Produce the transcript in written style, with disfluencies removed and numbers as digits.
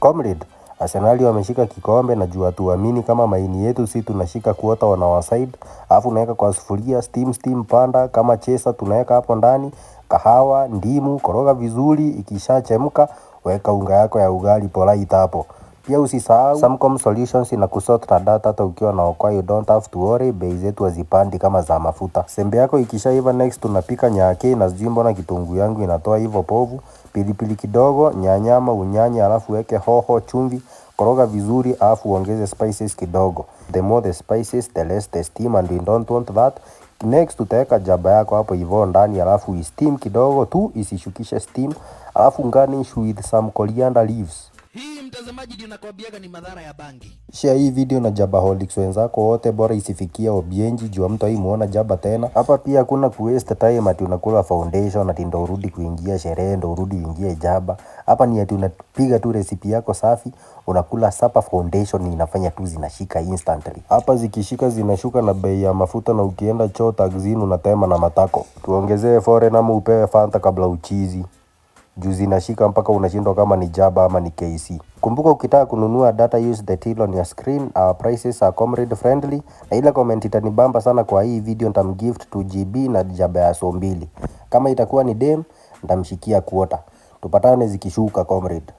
Comrade, Arsenal wameshika kikombe na juu tuamini kama maini yetu si tunashika kuota on our side. Alafu unaweka kwa sufuria, steam panda kama chesa tunaweka hapo ndani, kahawa, ndimu, koroga vizuri, ikishachemka weka unga yako ya ugali polite hapo. Pia usisahau Samcom Solutions ina kusort na data hata ukiwa na Okoa, you don't have to worry, bei zetu hazipandi kama za mafuta. Sembe yako ikishaiva next tunapika nyake na sijui mbona kitunguu yangu inatoa hivyo povu. Pilipili kidogo, nyanyama, unyanya, alafu weke hoho, chumvi, koroga vizuri, alafu uongeze spices kidogo. The more the spices, the less the steam and we don't want that. Next utaweka jaba yako hapo hivyo ndani, alafu steam kidogo tu, isishukishe steam, alafu garnish with some coriander leaves. Hii mtazamaji ndio nakwambiaga ni madhara ya bangi. Share hii video na jabaholics wenzako wote, bora isifikia Obienji juu mtu muona jaba tena. Hapa pia kuna waste time ati unakula foundation ati ndo urudi kuingia sherehe ndo urudi uingie jaba. Hapa ni ati unapiga tu recipe yako safi, unakula sapa foundation inafanya tu zinashika instantly. Hapa zikishika zinashuka na bei ya mafuta na ukienda choo taxini unatema na matako. Tuongezee foreign ama upewe Fanta kabla uchizi. Juu zinashika mpaka unashindwa kama ni jaba ama ni KC. Kumbuka ukitaka kununua data use the till on your screen. Our prices are comrade friendly. Na ila comment itanibamba sana kwa hii video nitamgift 2GB na jaba ya so 2. Kama itakuwa ni dem nitamshikia kuota. Tupatane zikishuka comrade.